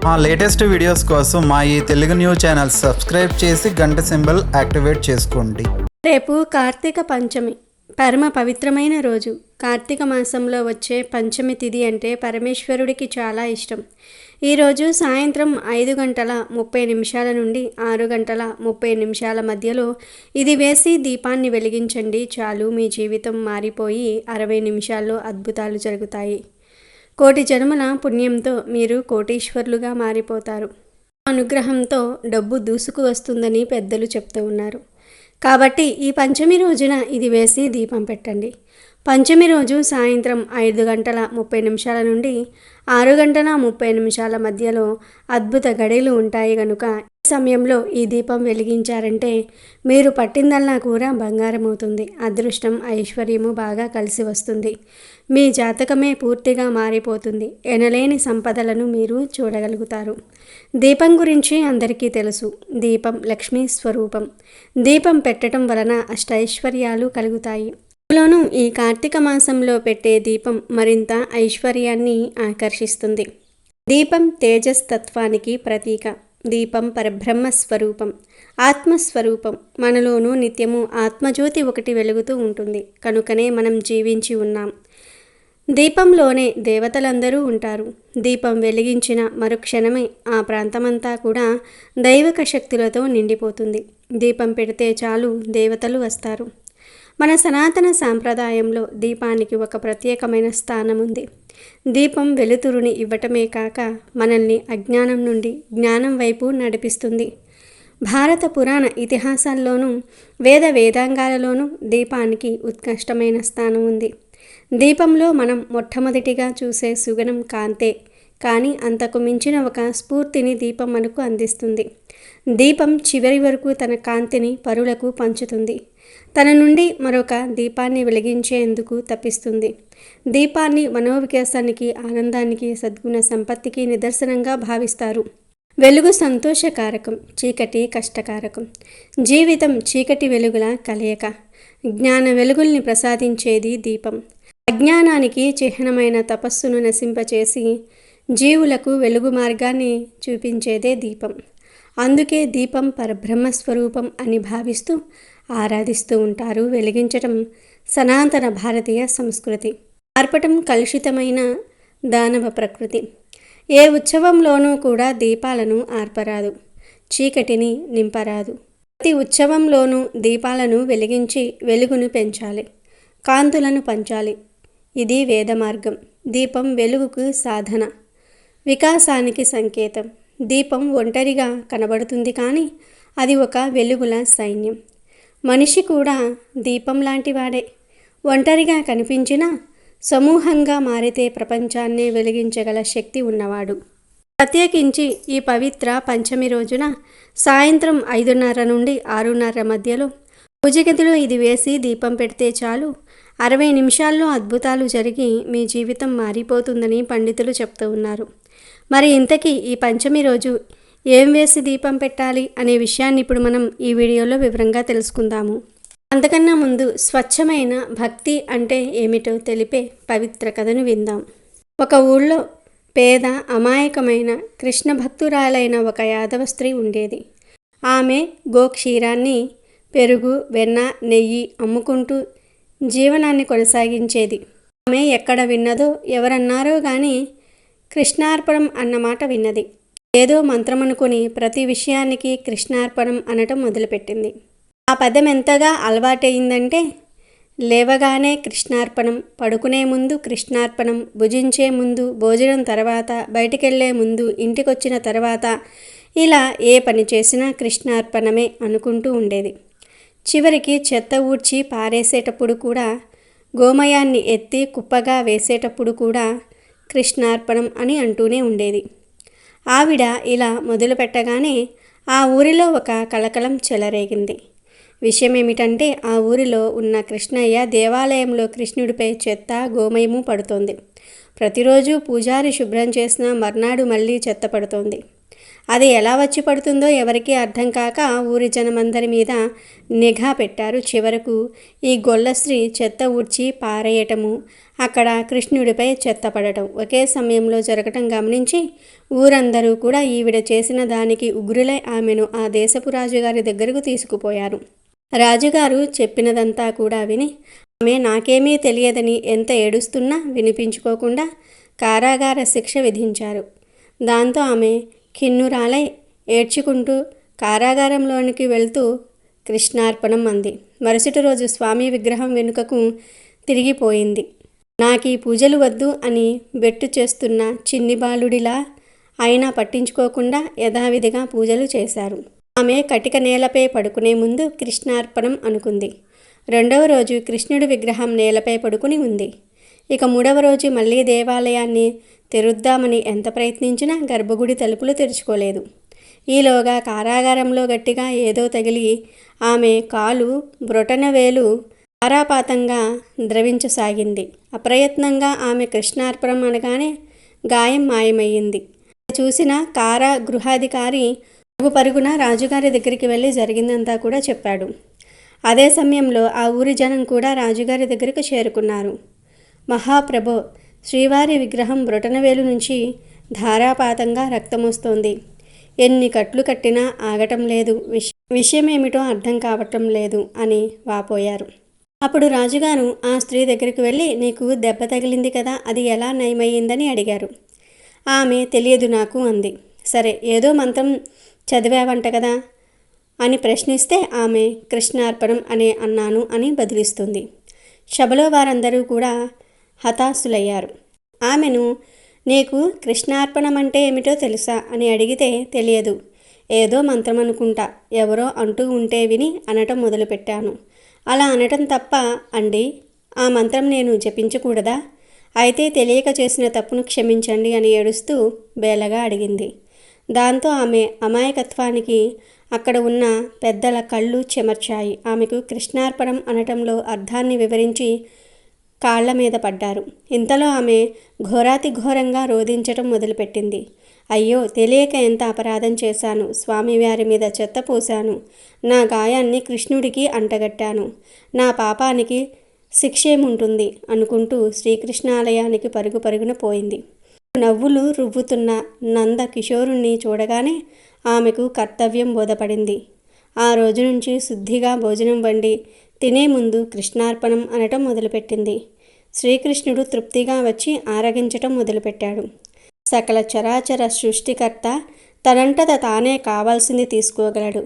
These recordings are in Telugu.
మా లేటెస్ట్ వీడియోస్ కోసం మా ఈ తెలుగు న్యూస్ ఛానల్ సబ్స్క్రైబ్ చేసి గంట సింబల్ యాక్టివేట్ చేసుకోండి. రేపు కార్తీక పంచమి, పరమ పవిత్రమైన రోజు. కార్తీక మాసంలో వచ్చే పంచమి తిథి అంటే పరమేశ్వరుడికి చాలా ఇష్టం. ఈరోజు సాయంత్రం 5:30 నుండి 6:30 మధ్యలో ఇది వేసి దీపాన్ని వెలిగించండి. చాలు, మీ జీవితం మారిపోయి 60 నిమిషాల్లో అద్భుతాలు జరుగుతాయి. కోటి జన్మల పుణ్యంతో మీరు కోటీశ్వరులుగా మారిపోతారు. అనుగ్రహంతో డబ్బు దూసుకు వస్తుందని పెద్దలు చెప్తూ ఉన్నారు. కాబట్టి ఈ పంచమి రోజున ఇది వేసి దీపం పెట్టండి. పంచమి రోజు సాయంత్రం 5:30 నుండి 6:30 మధ్యలో అద్భుత గడియలు ఉంటాయి కనుక ఈ సమయంలో ఈ దీపం వెలిగించారంటే మీరు పట్టిందల్లా కూడా బంగారం అవుతుంది. అదృష్టం, ఐశ్వర్యము బాగా కలిసి వస్తుంది. మీ జాతకమే పూర్తిగా మారిపోతుంది. ఎనలేని సంపదలను మీరు చూడగలుగుతారు. దీపం గురించి అందరికీ తెలుసు. దీపం లక్ష్మీ స్వరూపం. దీపం పెట్టడం వలన అష్టైశ్వర్యాలు కలుగుతాయి. అందులోనూ ఈ కార్తీక మాసంలో పెట్టే దీపం మరింత ఐశ్వర్యాన్ని ఆకర్షిస్తుంది. దీపం తేజస్తత్వానికి ప్రతీక. దీపం పరబ్రహ్మ స్వరూపం, ఆత్మస్వరూపం. మనలోనూ నిత్యము ఆత్మజ్యోతి ఒకటి వెలుగుతూ ఉంటుంది. కనుకనే మనం జీవించి ఉన్నాం. దీపంలోనే దేవతలందరూ ఉంటారు. దీపం వెలిగించిన మరుక్షణమే ఆ ప్రాంతమంతా కూడా దైవిక శక్తులతో నిండిపోతుంది. దీపం పెడితే చాలు, దేవతలు వస్తారు. మన సనాతన సాంప్రదాయంలో దీపానికి ఒక ప్రత్యేకమైన స్థానం ఉంది. దీపం వెలుతురుని ఇవ్వటమే కాక మనల్ని అజ్ఞానం నుండి జ్ఞానం వైపు నడిపిస్తుంది. భారత పురాణ ఇతిహాసాల్లోనూ వేదాంగాలలోనూ దీపానికి ఉత్కృష్టమైన స్థానం ఉంది. దీపంలో మనం మొట్టమొదటిగా చూసే సుగనం కాంతే, కానీ అంతకు మించిన ఒక స్ఫూర్తిని దీపం మనకు అందిస్తుంది. దీపం చివరి వరకు తన కాంతిని పరులకు పంచుతుంది. తన నుండి మరొక దీపాన్ని వెలిగించేందుకు తప్పిస్తుంది. దీపాన్ని మనోవికాసానికి, ఆనందానికి, సద్గుణ సంపత్తికి నిదర్శనంగా భావిస్తారు. వెలుగు సంతోషకారకం, చీకటి కష్టకారకం. జీవితం చీకటి వెలుగుల కలయిక. జ్ఞాన వెలుగుల్ని ప్రసాదించేది దీపం. అజ్ఞానానికి చిహ్నమైన తపస్సును నశింపచేసి జీవులకు వెలుగు మార్గాన్ని చూపించేదే దీపం. అందుకే దీపం పరబ్రహ్మస్వరూపం అని భావిస్తూ ఆరాధిస్తూ ఉంటారు. వెలిగించటం సనాతన భారతీయ సంస్కృతి. ఆర్పటం కలుషితమైన దానవ ప్రకృతి. ఏ ఉత్సవంలోనూ కూడా దీపాలను ఆర్పరాదు, చీకటిని నింపరాదు. ప్రతి ఉత్సవంలోనూ దీపాలను వెలిగించి వెలుగును పెంచాలి, కాంతులను పంచాలి. ఇది వేద మార్గం. దీపం వెలుగుకు సాధన, వికాసానికి సంకేతం. దీపం ఒంటరిగా కనబడుతుంది, కానీ అది ఒక వెలుగుల సైన్యం. మనిషి కూడా దీపం లాంటివాడే. ఒంటరిగా కనిపించినా సమూహంగా మారితే ప్రపంచాన్నే వెలిగించగల శక్తి ఉన్నవాడు. ప్రత్యేకించి ఈ పవిత్ర పంచమి రోజున సాయంత్రం 5:30 నుండి 6:30 మధ్యలో పూజగదిలో ఇది వేసి దీపం పెడితే చాలు, 60 నిమిషాల్లో అద్భుతాలు జరిగి మీ జీవితం మారిపోతుందని పండితులు చెప్తూ ఉన్నారు. మరి ఇంతకీ ఈ పంచమి రోజు ఏం వేసి దీపం పెట్టాలి అనే విషయాన్ని ఇప్పుడు మనం ఈ వీడియోలో వివరంగా తెలుసుకుందాము. అంతకన్నా ముందు స్వచ్ఛమైన భక్తి అంటే ఏమిటో తెలిపే పవిత్ర కథను విందాం. ఒక ఊళ్ళో పేద అమాయకమైన కృష్ణ భక్తురాలైన ఒక యాదవ స్త్రీ ఉండేది. ఆమె గోక్షీరాన్ని, పెరుగు, వెన్న, నెయ్యి అమ్ముకుంటూ జీవనాన్ని కొనసాగించేది. ఆమె ఎక్కడ విన్నదో, ఎవరన్నారో కానీ కృష్ణార్పణం అన్నమాట విన్నది. ఏదో మంత్రం అనుకుని ప్రతి విషయానికి కృష్ణార్పణం అనటం మొదలుపెట్టింది. ఆ పదం ఎంతగా అలవాటయిందంటే లేవగానే కృష్ణార్పణం, పడుకునే ముందు కృష్ణార్పణం, భుజించే ముందు, భోజనం తర్వాత, బయటికెళ్లే ముందు, ఇంటికొచ్చిన తర్వాత, ఇలా ఏ పని చేసినా కృష్ణార్పణమే అనుకుంటూ ఉండేది. చివరికి చెత్త ఊడ్చి పారేసేటప్పుడు కూడా, గోమయాన్ని ఎత్తి కుప్పగా వేసేటప్పుడు కూడా కృష్ణార్పణం అని అంటూనే ఉండేది. ఆవిడ ఇలా మొదలు పెట్టగానే ఆ ఊరిలో ఒక కలకలం చెలరేగింది. విషయం ఏమిటంటే ఆ ఊరిలో ఉన్న కృష్ణయ్య దేవాలయంలో కృష్ణుడిపై చెత్త, గోమయము పడుతోంది. ప్రతిరోజు పూజారి శుభ్రం చేసిన మర్నాడు మళ్ళీ చెత్త పడుతోంది. అది ఎలా వచ్చి పడుతుందో ఎవరికీ అర్థం కాక ఊరి జనమందరి మీద నిఘా పెట్టారు. చివరకు ఈ గొల్లస్త్రీ చెత్త ఊడ్చి పారేయటము, అక్కడ కృష్ణుడిపై చెత్త పడటం ఒకే సమయంలో జరగటం గమనించి ఊరందరూ కూడా ఈవిడ చేసిన దానికి ఉగ్రులై ఆమెను ఆ దేశపు రాజుగారి దగ్గరకు తీసుకుపోయారు. రాజుగారు చెప్పినదంతా కూడా విని ఆమె నాకేమీ తెలియదని ఎంత ఏడుస్తున్నా వినిపించుకోకుండా కారాగార శిక్ష విధించారు. దాంతో ఆమె కిన్నురాలై ఏడ్చుకుంటూ కారాగారంలోనికి వెళ్తూ కృష్ణార్పణం అంది. మరుసటి రోజు స్వామి విగ్రహం వెనుకకు తిరిగిపోయింది. నాకీ పూజలు వద్దు అని బెట్టు చేస్తున్న చిన్ని బాలుడిలా అయినా పట్టించుకోకుండా యథావిధిగా పూజలు చేశారు. ఆమె కటిక నేలపై పడుకునే ముందు కృష్ణార్పణం అనుకుంది. రెండవ రోజు కృష్ణుడి విగ్రహం నేలపై పడుకుని ఉంది. ఇక మూడవ రోజు మళ్ళీ దేవాలయాన్ని తెరుద్దామని ఎంత ప్రయత్నించినా గర్భగుడి తలుపులు తెరుచుకోలేదు. ఈలోగా కారాగారంలో గట్టిగా ఏదో తగిలి ఆమె కాలు బ్రొటనవేలు ధారాపాతంగా ద్రవించసాగింది. అప్రయత్నంగా ఆమె కృష్ణార్పణం అనగానే గాయం మాయమయ్యింది. చూసిన కారాగృహాధికారి పరుగున రాజుగారి దగ్గరికి వెళ్ళి జరిగిందంతా కూడా చెప్పాడు. అదే సమయంలో ఆ ఊరి జనం కూడా రాజుగారి దగ్గరకు చేరుకున్నారు. మహాప్రభో, శ్రీవారి విగ్రహం బ్రొటనవేలు నుంచి ధారాపాతంగా రక్తమొస్తోంది. ఎన్ని కట్లు కట్టినా ఆగటం లేదు. విషయమేమిటో అర్థం కావటం లేదు అని వాపోయారు. అప్పుడు రాజుగారు ఆ స్త్రీ దగ్గరికి వెళ్ళి నీకు దెబ్బ తగిలింది కదా, అది ఎలా నయమయ్యిందని అడిగారు. ఆమె తెలియదు నాకు అంది. సరే, ఏదో మంత్రం చదివావంట కదా అని ప్రశ్నిస్తే ఆమె కృష్ణార్పణం అన్నాను అని బదిలిస్తుంది. సభలో వారందరూ కూడా హతాశులయ్యారు. ఆమెను నీకు కృష్ణార్పణం అంటే ఏమిటో తెలుసా అని అడిగితే తెలియదు, ఏదో మంత్రం అనుకుంటా, ఎవరో అంటూ ఉంటే విని అనటం మొదలుపెట్టాను. అలా అనటం తప్ప అండి, ఆ మంత్రం నేను జపించకూడదా? అయితే తెలియక చేసిన తప్పును క్షమించండి అని ఏడుస్తూ బేలగా అడిగింది. దాంతో ఆమె అమాయకత్వానికి అక్కడ ఉన్న పెద్దల కళ్ళు చెమర్చాయి. ఆమెకు కృష్ణార్పణం అనటంలో అర్థాన్ని వివరించి కాళ్ల మీద పడ్డారు. ఇంతలో ఆమె ఘోరాతి ఘోరంగా రోధించటం మొదలుపెట్టింది. అయ్యో, తెలియక ఎంత అపరాధం చేశాను. స్వామివారి మీద చెత్త పోశాను. నా గాయాన్ని కృష్ణుడికి అంటగట్టాను. నా పాపానికి శిక్షేముంటుంది అనుకుంటూ శ్రీకృష్ణాలయానికి పరుగున పోయింది. నవ్వులు రువ్వుతున్న నంద కిషోరుణ్ణి చూడగానే ఆమెకు కర్తవ్యం బోధపడింది. ఆ రోజు నుంచి శుద్ధిగా భోజనం వండి తినే ముందు కృష్ణార్పణం అనటం మొదలుపెట్టింది. శ్రీకృష్ణుడు తృప్తిగా వచ్చి ఆరగించటం మొదలుపెట్టాడు. సకల చరాచర సృష్టికర్త తనంటత తానే కావాల్సింది తీసుకోగలడు.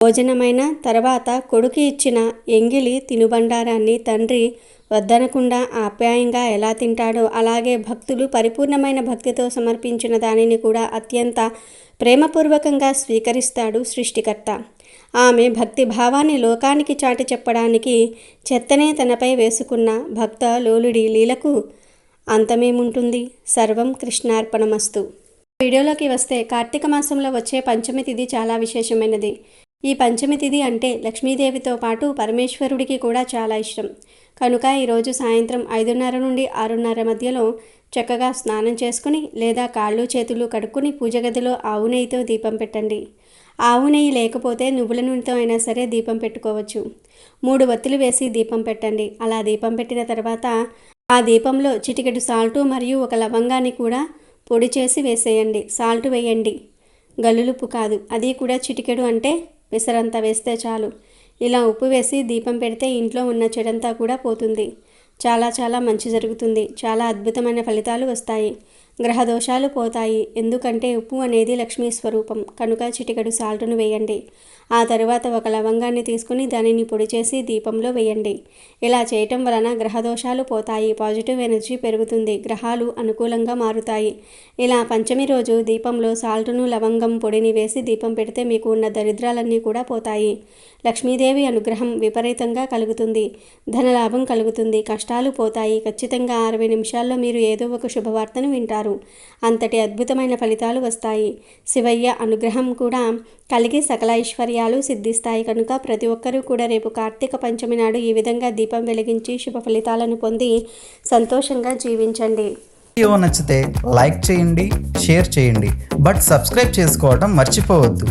భోజనమైన తర్వాత కొడుకు ఇచ్చిన ఎంగిలి తినుబండారాన్ని తండ్రి వద్దనకుండా ఆప్యాయంగా ఎలా తింటాడో అలాగే భక్తులు పరిపూర్ణమైన భక్తితో సమర్పించిన దానిని కూడా అత్యంత ప్రేమపూర్వకంగా స్వీకరిస్తాడు సృష్టికర్త. ఆమె భక్తి భావాన్ని లోకానికి చాటి చెప్పడానికి చెత్తనే తనపై వేసుకున్న భక్త లోలుడి లీలకు అంతమేముంటుంది? సర్వం కృష్ణార్పణమస్తు. వీడియోలోకి వస్తే కార్తీక మాసంలో వచ్చే పంచమి తిథి చాలా విశేషమైనది. ఈ పంచమి తిథి అంటే లక్ష్మీదేవితో పాటు పరమేశ్వరుడికి కూడా చాలా ఇష్టం. కనుక ఈరోజు సాయంత్రం 5:30 నుండి 6:30 మధ్యలో చక్కగా స్నానం చేసుకుని లేదా కాళ్ళు చేతులు కడుక్కుని పూజ గదిలో ఆవు నెయ్యితో దీపం పెట్టండి. ఆవు నెయ్యి లేకపోతే నువ్వుల నూనెతో అయినా సరే దీపం పెట్టుకోవచ్చు. 3 వత్తులు వేసి దీపం పెట్టండి. అలా దీపం పెట్టిన తర్వాత ఆ దీపంలో చిటికెడు సాల్టు మరియు ఒక లవంగాన్ని కూడా పొడి చేసి వేసేయండి. సాల్ట్ వేయండి, గల్లులుప్పు కాదు. అది కూడా చిటికెడు అంటే విసరంత వేస్తే చాలు. ఇలా ఉప్పు వేసి దీపం పెడితే ఇంట్లో ఉన్న చెడంతా కూడా పోతుంది. చాలా మంచి జరుగుతుంది. చాలా అద్భుతమైన ఫలితాలు వస్తాయి. గ్రహ దోషాలు పోతాయి. ఎందుకంటే ఉప్పు అనేది లక్ష్మీ స్వరూపం. కనుక చిటికెడు సాల్టును వేయండి. ఆ తరువాత ఒక లవంగాన్ని తీసుకుని దానిని పొడి చేసి దీపంలో వేయండి. ఇలా చేయటం వలన గ్రహ దోషాలు పోతాయి. పాజిటివ్ ఎనర్జీ పెరుగుతుంది. గ్రహాలు అనుకూలంగా మారుతాయి. ఇలా పంచమి రోజు దీపంలో సాల్టును లవంగం పొడిని వేసి దీపం పెడితే మీకు ఉన్న దరిద్రాలన్నీ కూడా పోతాయి. లక్ష్మీదేవి అనుగ్రహం విపరీతంగా కలుగుతుంది. ధనలాభం కలుగుతుంది. కష్టాలు పోతాయి. ఖచ్చితంగా 60 నిమిషాల్లో మీరు ఏదో ఒక శుభవార్తను వింటారు. అంతటి అద్భుతమైన ఫలితాలు వస్తాయి. శివయ్య అనుగ్రహం కూడా కలిగి సకల ఐశ్వర్యాలు సిద్ధిస్తాయి. కనుక ప్రతి ఒక్కరూ కూడా రేపు కార్తీక పంచమి నాడు ఈ విధంగా దీపం వెలిగించి శుభ ఫలితాలను పొంది సంతోషంగా జీవించండి. వీడియో నచ్చితే లైక్ చేయండి, షేర్ చేయండి, బట్ సబ్స్క్రైబ్ చేసుకోవడం మర్చిపోవద్దు.